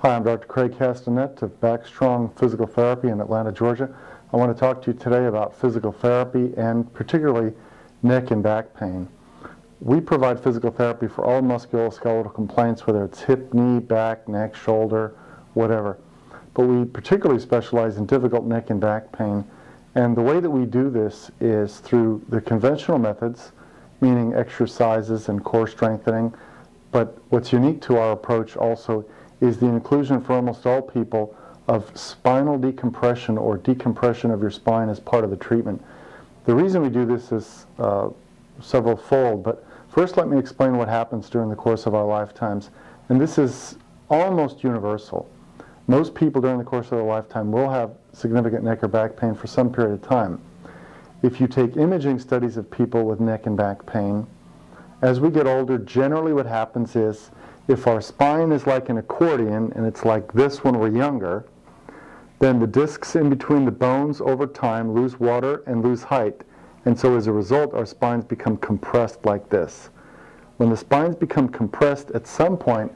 Hi, I'm Dr. Craig Castanet of Backstrong Physical Therapy in Atlanta, Georgia. I want to talk to you today about physical therapy and particularly neck and back pain. We provide physical therapy for all musculoskeletal complaints, whether it's hip, knee, back, neck, shoulder, whatever. But we particularly specialize in difficult neck and back pain. And the way that we do this is through the conventional methods, meaning exercises and core strengthening. But what's unique to our approach also is the inclusion for almost all people of spinal decompression or decompression of your spine as part of the treatment. The reason we do this is several-fold, but first let me explain what happens during the course of our lifetimes. And this is almost universal. Most people during the course of their lifetime will have significant neck or back pain for some period of time. If you take imaging studies of people with neck and back pain, as we get older, generally what happens is if our spine is like an accordion and it's like this when we're younger, then the discs in between the bones over time lose water and lose height. And so as a result, our spines become compressed like this. When the spines become compressed, at some point,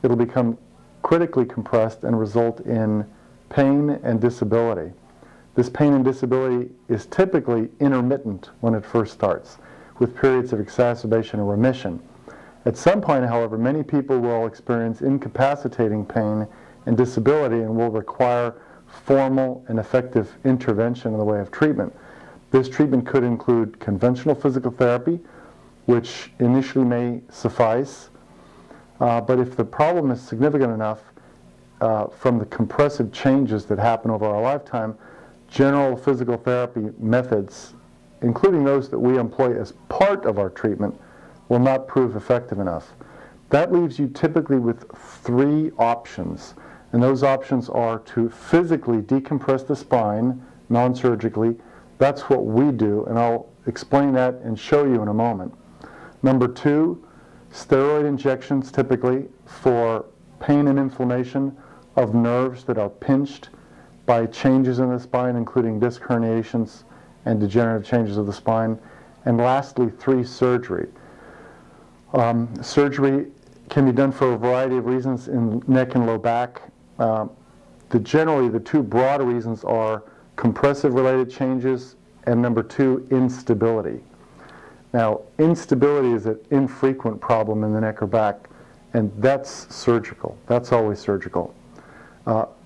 it'll become critically compressed and result in pain and disability. This pain and disability is typically intermittent when it first starts, with periods of exacerbation and remission. At some point, however, many people will experience incapacitating pain and disability and will require formal and effective intervention in the way of treatment. This treatment could include conventional physical therapy, which initially may suffice, but if the problem is significant enough from the compressive changes that happen over our lifetime, general physical therapy methods, including those that we employ as part of our treatment, will not prove effective enough. That leaves you typically with three options, and those options are to physically decompress the spine non-surgically. That's what we do, and I'll explain that and show you in a moment. Number two, steroid injections, typically for pain and inflammation of nerves that are pinched by changes in the spine, including disc herniations and degenerative changes of the spine. And lastly, three, surgery. Surgery can be done for a variety of reasons in neck and low back. Generally, the two broad reasons are compressive-related changes and number two, instability. Now, instability is an infrequent problem in the neck or back, and that's surgical. That's always surgical.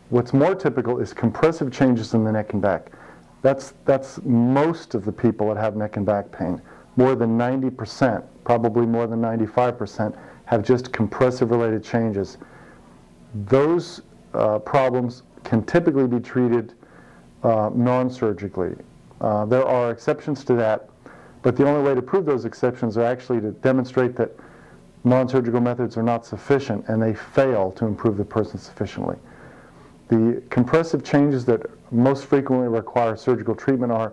What's more typical is compressive changes in the neck and back. That's most of the people that have neck and back pain. More than 90%, probably more than 95%, have just compressive-related changes. Those problems can typically be treated non-surgically. There are exceptions to that, but the only way to prove those exceptions are actually to demonstrate that non-surgical methods are not sufficient and they fail to improve the person sufficiently. The compressive changes that most frequently require surgical treatment are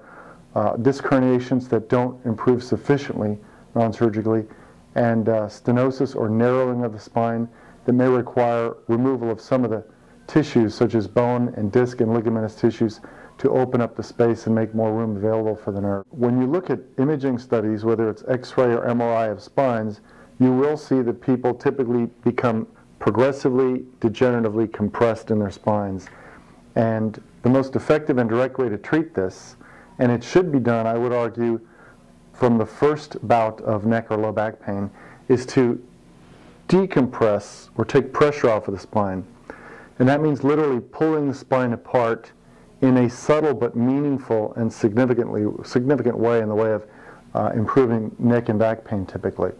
disc herniations that don't improve sufficiently non-surgically, and stenosis or narrowing of the spine that may require removal of some of the tissues such as bone and disc and ligamentous tissues to open up the space and make more room available for the nerve. When you look at imaging studies, whether it's X-ray or MRI of spines, you will see that people typically become progressively degeneratively compressed in their spines. And the most effective and direct way to treat this, and it should be done, I would argue, from the first bout of neck or low back pain, is to decompress or take pressure off of the spine. And that means literally pulling the spine apart in a subtle but meaningful and significant way in the way of improving neck and back pain typically.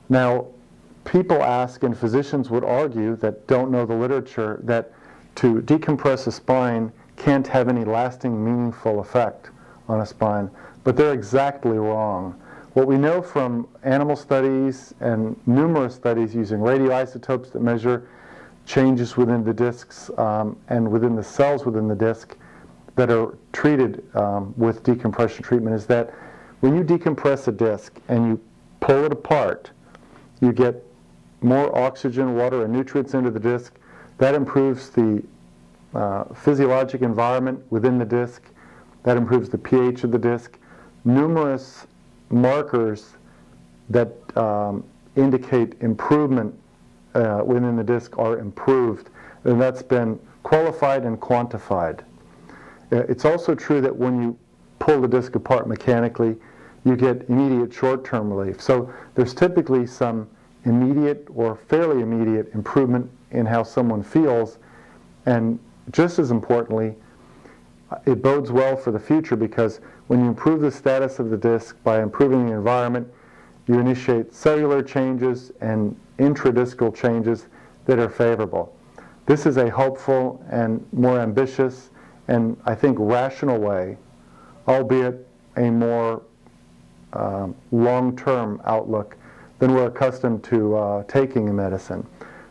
Now, people ask, and physicians would argue that don't know the literature, that to decompress a spine can't have any lasting, meaningful effect on a spine. But they're exactly wrong. What we know from animal studies and numerous studies using radioisotopes that measure changes within the discs and within the cells within the disc that are treated with decompression treatment is that when you decompress a disc and you pull it apart, you get more oxygen, water, and nutrients into the disc. That improves the physiologic environment within the disc. That improves the pH of the disc. Numerous markers that indicate improvement within the disc are improved, and that's been qualified and quantified. It's also true that when you pull the disc apart mechanically, you get immediate short-term relief. So there's typically some immediate or fairly immediate improvement in how someone feels, and just as importantly, it bodes well for the future, because when you improve the status of the disc by improving the environment, you initiate cellular changes and intradiscal changes that are favorable. This is a hopeful and more ambitious and, I think, rational way, albeit a more long-term outlook than we're accustomed to taking in medicine.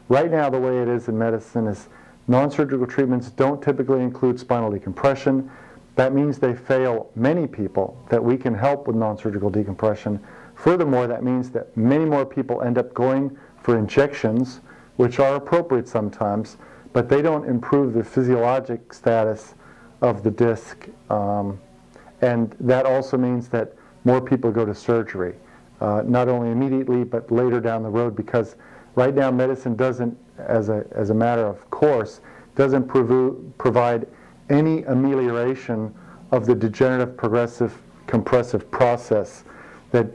Right now, the way it is in medicine is non-surgical treatments don't typically include spinal decompression. That means they fail many people that we can help with non-surgical decompression. Furthermore, that means that many more people end up going for injections, which are appropriate sometimes, but they don't improve the physiologic status of the disc. And that also means that more people go to surgery, not only immediately, but later down the road, because right now medicine doesn't, as a matter of course, doesn't provide any amelioration of the degenerative, progressive, compressive process that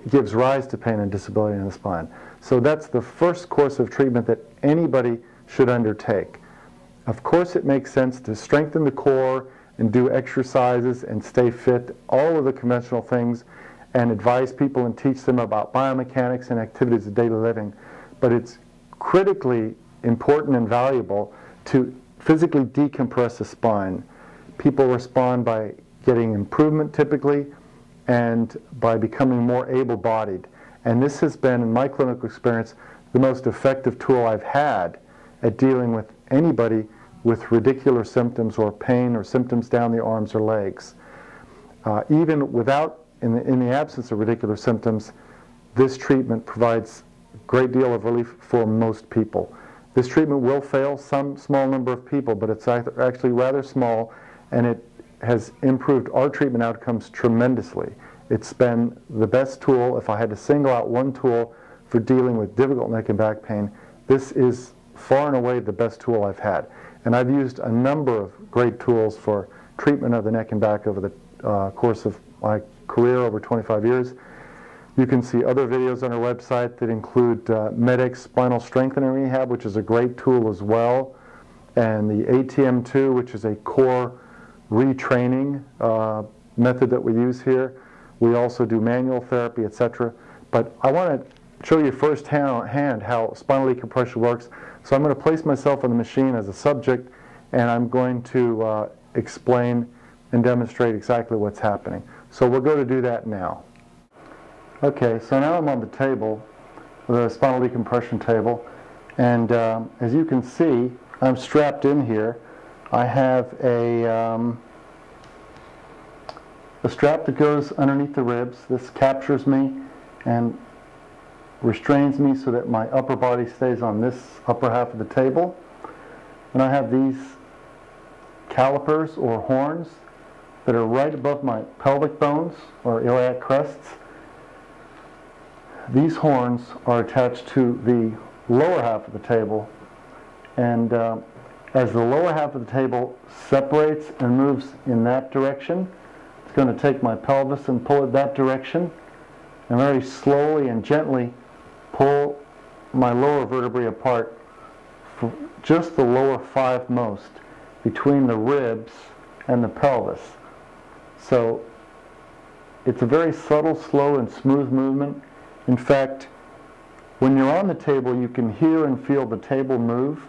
gives rise to pain and disability in the spine. So that's the first course of treatment that anybody should undertake. Of course, it makes sense to strengthen the core and do exercises and stay fit, all of the conventional things, and advise people and teach them about biomechanics and activities of daily living. But it's critically important and valuable to physically decompress the spine. People respond by getting improvement typically and by becoming more able-bodied. And this has been, in my clinical experience, the most effective tool I've had at dealing with anybody with radicular symptoms or pain or symptoms down the arms or legs. Even without, in the absence of radicular symptoms, this treatment provides a great deal of relief for most people. This treatment will fail some small number of people, but it's actually rather small, and it has improved our treatment outcomes tremendously. It's been the best tool. If I had to single out one tool for dealing with difficult neck and back pain, this is far and away the best tool I've had. And I've used a number of great tools for treatment of the neck and back over the course of my career, over 25 years. You can see other videos on our website that include MEDEX Spinal Strengthening Rehab, which is a great tool as well, and the ATM2, which is a core retraining method that we use here. We also do manual therapy, etc. But I want to show you firsthand how spinal decompression works. So I'm going to place myself on the machine as a subject, and I'm going to explain and demonstrate exactly what's happening. So we'll go to do that now. Okay, so now I'm on the table, the spinal decompression table, and as you can see, I'm strapped in here. I have a strap that goes underneath the ribs. This captures me and restrains me so that my upper body stays on this upper half of the table. And I have these calipers or horns that are right above my pelvic bones or iliac crests. These horns are attached to the lower half of the table, and as the lower half of the table separates and moves in that direction, it's going to take my pelvis and pull it that direction, and very slowly and gently pull my lower vertebrae apart for just the lower five most between the ribs and the pelvis. So it's a very subtle, slow, and smooth movement. In fact, when you're on the table, you can hear and feel the table move,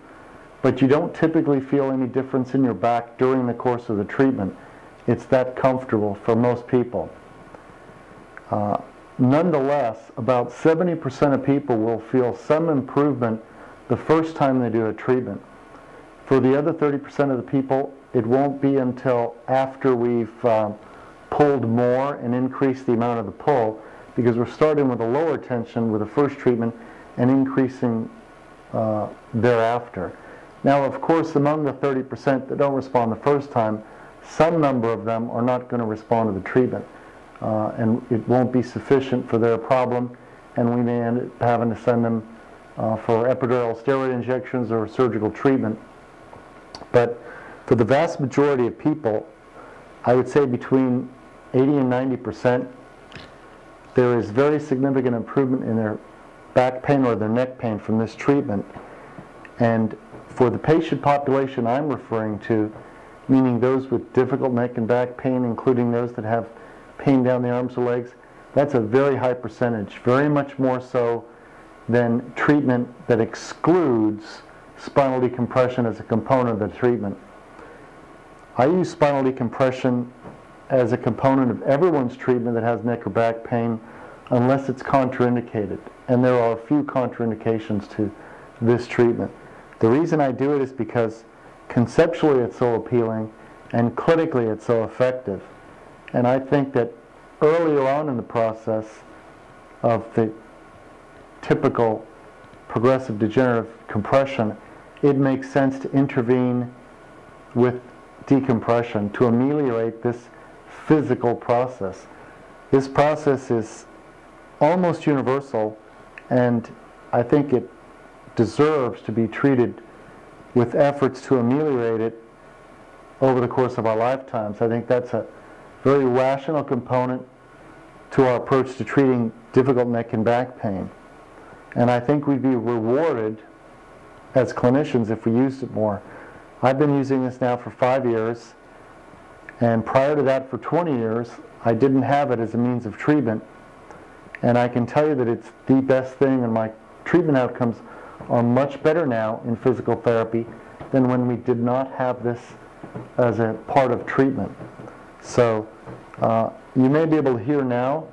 but you don't typically feel any difference in your back during the course of the treatment. It's that comfortable for most people. Nonetheless, about 70% of people will feel some improvement the first time they do a treatment. For the other 30% of the people, it won't be until after we've pulled more and increased the amount of the pull, because we're starting with a lower tension with the first treatment and increasing thereafter. Now, of course, among the 30% that don't respond the first time, some number of them are not going to respond to the treatment, and it won't be sufficient for their problem, and we may end up having to send them for epidural steroid injections or surgical treatment. But for the vast majority of people, I would say between 80 and 90%, there is very significant improvement in their back pain or their neck pain from this treatment. And for the patient population I'm referring to, meaning those with difficult neck and back pain, including those that have pain down the arms or legs, that's a very high percentage, very much more so than treatment that excludes spinal decompression as a component of the treatment. I use spinal decompression as a component of everyone's treatment that has neck or back pain unless it's contraindicated. And there are a few contraindications to this treatment. The reason I do it is because conceptually it's so appealing and clinically it's so effective. And I think that earlier on in the process of the typical progressive degenerative compression, it makes sense to intervene with decompression to ameliorate this physical process. This process is almost universal, and I think it deserves to be treated with efforts to ameliorate it over the course of our lifetimes. I think that's a very rational component to our approach to treating difficult neck and back pain. And I think we'd be rewarded as clinicians if we used it more. I've been using this now for 5 years, and prior to that for 20 years, I didn't have it as a means of treatment. And I can tell you that it's the best thing, and my treatment outcomes are much better now in physical therapy than when we did not have this as a part of treatment. So you may be able to hear now.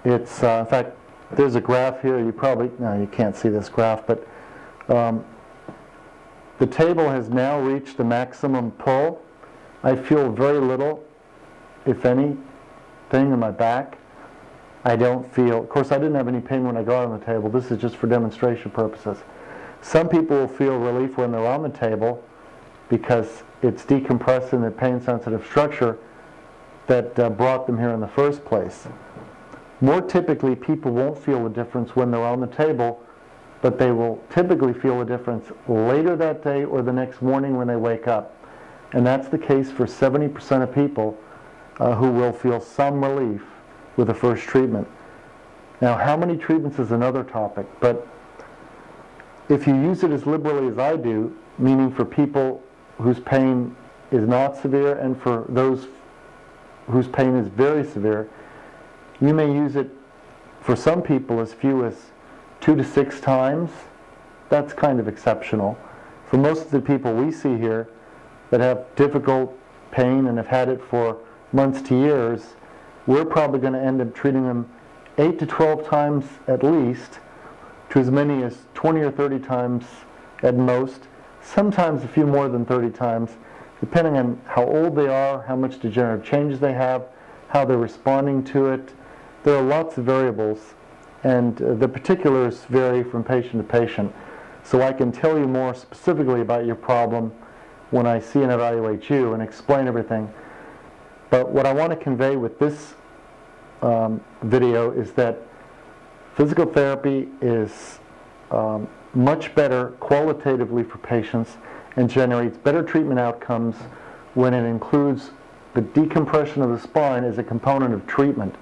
It's, in fact, there's a graph here. No, you can't see this graph, but the table has now reached the maximum pull. I feel very little, if anything, in my back. I don't feel, of course I didn't have any pain when I got on the table. This is just for demonstration purposes. Some people will feel relief when they're on the table because it's decompressing the pain-sensitive structure that brought them here in the first place. More typically, people won't feel the difference when they're on the table, but they will typically feel the difference later that day or the next morning when they wake up. And that's the case for 70% of people who will feel some relief with the first treatment. Now, how many treatments is another topic, but if you use it as liberally as I do, meaning for people whose pain is not severe and for those whose pain is very severe, you may use it for some people as few as 2 to 6 times. That's kind of exceptional. For most of the people we see here that have difficult pain and have had it for months to years, we're probably going to end up treating them 8 to 12 times at least, to as many as 20 or 30 times at most, sometimes a few more than 30 times, depending on how old they are, how much degenerative changes they have, how they're responding to it. There are lots of variables, and the particulars vary from patient to patient. So I can tell you more specifically about your problem when I see and evaluate you and explain everything. But what I want to convey with this video is that physical therapy is much better qualitatively for patients and generates better treatment outcomes when it includes the decompression of the spine as a component of treatment.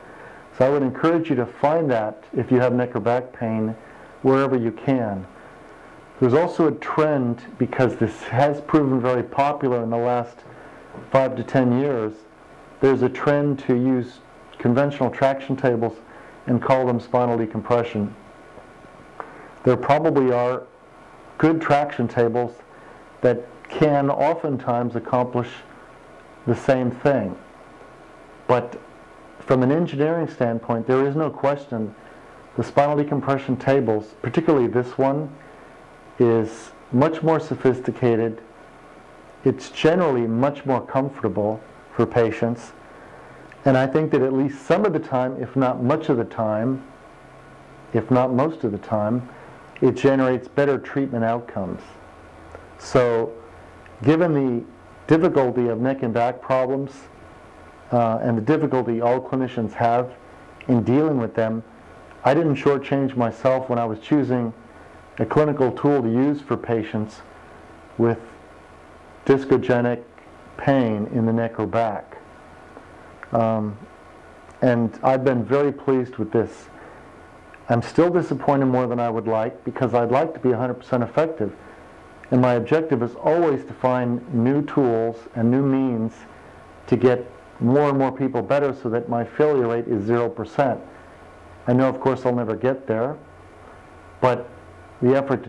So I would encourage you to find that if you have neck or back pain wherever you can. There's also a trend, because this has proven very popular in the last 5 to 10 years, there's a trend to use conventional traction tables and call them spinal decompression. There probably are good traction tables that can oftentimes accomplish the same thing. But from an engineering standpoint, there is no question the spinal decompression tables, particularly this one, is much more sophisticated. It's generally much more comfortable for patients. And I think that at least some of the time, if not much of the time, if not most of the time, it generates better treatment outcomes. So given the difficulty of neck and back problems and the difficulty all clinicians have in dealing with them, I didn't shortchange myself when I was choosing a clinical tool to use for patients with discogenic pain in the neck or back. And I've been very pleased with this. I'm still disappointed more than I would like, because I'd like to be 100% effective. And my objective is always to find new tools and new means to get more and more people better so that my failure rate is 0%. I know, of course, I'll never get there, but the effort to